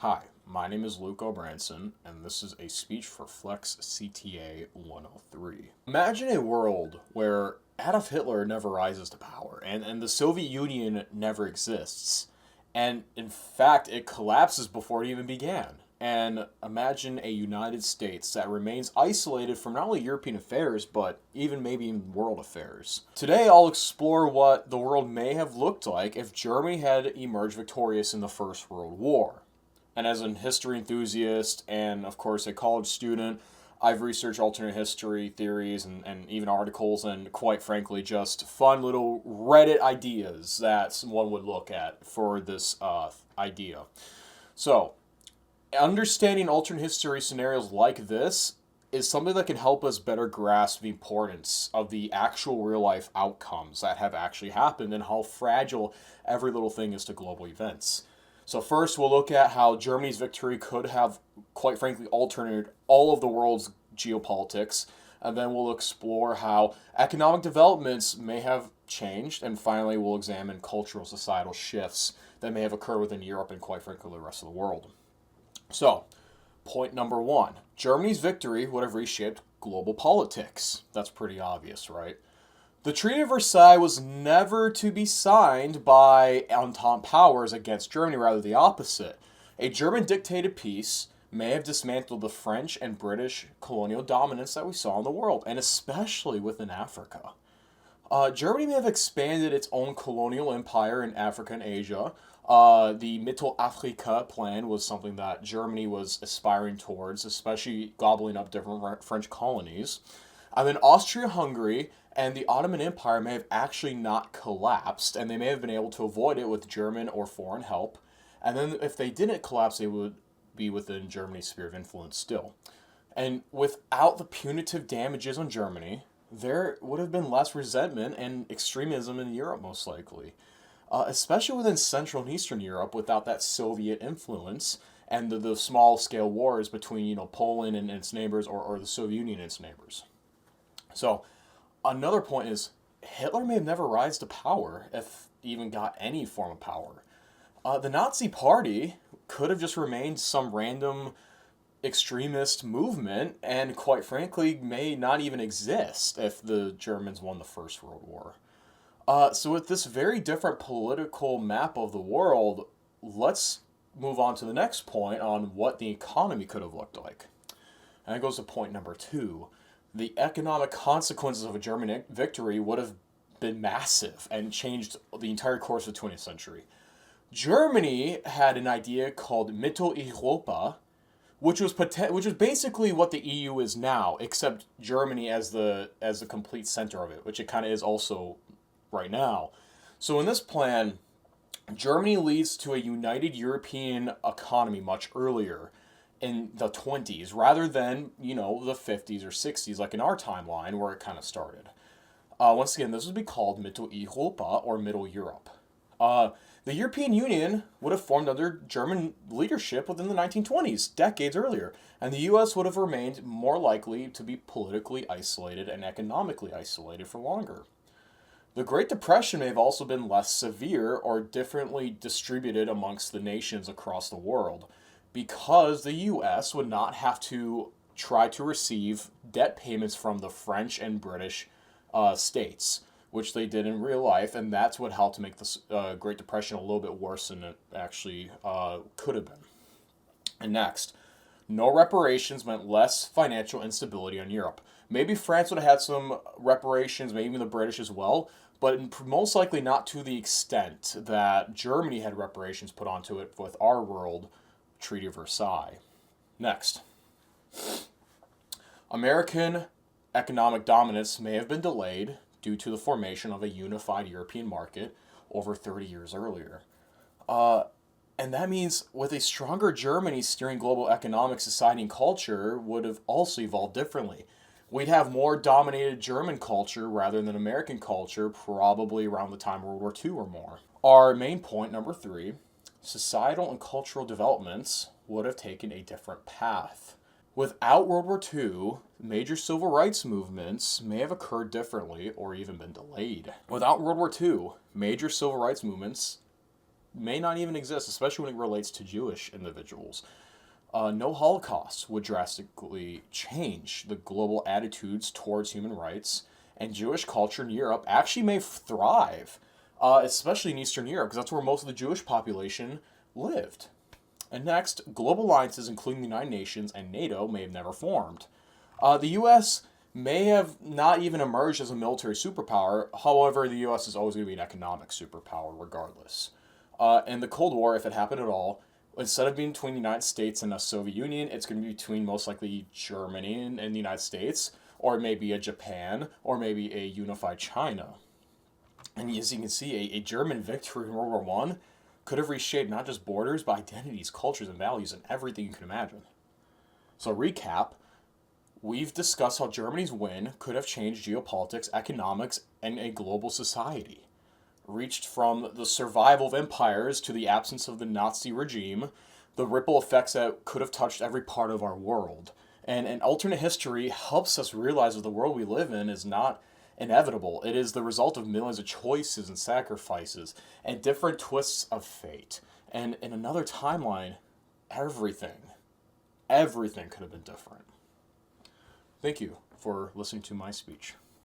Hi, my name is Luke O'Branson, and this is a speech for Flex CTA 103. Imagine a world where Adolf Hitler never rises to power, and the Soviet Union never exists. And in fact, it collapses before it even began. And imagine a United States that remains isolated from not only European affairs, but even maybe in world affairs. Today, I'll explore what the world may have looked like if Germany had emerged victorious in the First World War. And as an history enthusiast and, of course, a college student, I've researched alternate history theories and even articles and, quite frankly, just fun little Reddit ideas that someone would look at for this idea. So, understanding alternate history scenarios like this is something that can help us better grasp the importance of the actual real life outcomes that have actually happened and how fragile every little thing is to global events. So first, we'll look at how Germany's victory could have, quite frankly, altered all of the world's geopolitics, and then we'll explore how economic developments may have changed, and finally, we'll examine cultural societal shifts that may have occurred within Europe and, quite frankly, the rest of the world. So, point number one, Germany's victory would have reshaped global politics. That's pretty obvious, right? The Treaty of Versailles was never to be signed by Entente powers against Germany, rather the opposite. A German dictated peace may have dismantled the French and British colonial dominance that we saw in the world, and especially within Africa. Germany may have expanded its own colonial empire in Africa and Asia. The Mittelafrika plan was something that Germany was aspiring towards, especially gobbling up different French colonies. And then Austria-Hungary and the Ottoman Empire may have actually not collapsed, and they may have been able to avoid it with German or foreign help. And then if they didn't collapse, they would be within Germany's sphere of influence still. And without the punitive damages on Germany, there would have been less resentment and extremism in Europe, most likely. Especially within Central and Eastern Europe, without that Soviet influence and the small scale wars between Poland and its neighbors, or the Soviet Union and its neighbors. So, another point is Hitler may have never rise to power, if even got any form of power. The Nazi Party could have just remained some random extremist movement, and quite frankly, may not even exist if the Germans won the First World War. So, with this very different political map of the world, let's move on to the next point on what the economy could have looked like. And that goes to point number two. The economic consequences of a German victory would have been massive and changed the entire course of the 20th century. Germany had an idea called Mitteleuropa, which was basically what the EU is now, except Germany as the complete center of it, which it kind of is also right now. So in this plan, Germany leads to a united European economy much earlier, in the 20s, rather than, the 50s or 60s, like in our timeline where it kind of started. Once again, this would be called Mitteleuropa, or Middle Europe. The European Union would have formed under German leadership within the 1920s, decades earlier, and the US would have remained more likely to be politically isolated and economically isolated for longer. The Great Depression may have also been less severe or differently distributed amongst the nations across the world, because the US would not have to try to receive debt payments from the French and British states, which they did in real life, and that's what helped to make the Great Depression a little bit worse than it actually could have been. And next, no reparations meant less financial instability on Europe. Maybe France would have had some reparations, maybe even the British as well, but most likely not to the extent that Germany had reparations put onto it with our world Treaty of Versailles. Next, American economic dominance may have been delayed due to the formation of a unified European market over 30 years earlier. And that means with a stronger Germany steering global economic, society, and culture would have also evolved differently. We'd have more dominated German culture rather than American culture, probably around the time of World War II or more. Our main point, number three, societal and cultural developments would have taken a different path. Without World War II, major civil rights movements may have occurred differently or even been delayed. Without World War II, major civil rights movements may not even exist, especially when it relates to Jewish individuals. No Holocaust would drastically change the global attitudes towards human rights, and Jewish culture in Europe actually may thrive, especially in Eastern Europe, because that's where most of the Jewish population lived. And next, global alliances, including the United Nations and NATO, may have never formed. The U.S. may have not even emerged as a military superpower. However, the U.S. is always going to be an economic superpower regardless. And the Cold War, if it happened at all, instead of being between the United States and the Soviet Union, it's going to be between most likely Germany and the United States, or maybe a Japan, or maybe a unified China. And as you can see, a German victory in World War One could have reshaped not just borders, but identities, cultures, and values, and everything you can imagine. So, recap, we've discussed how Germany's win could have changed geopolitics, economics, and a global society. Reached from the survival of empires to the absence of the Nazi regime, the ripple effects that could have touched every part of our world. And an alternate history helps us realize that the world we live in is not inevitable. It is the result of millions of choices and sacrifices and different twists of fate. And in another timeline, everything could have been different. Thank you for listening to my speech.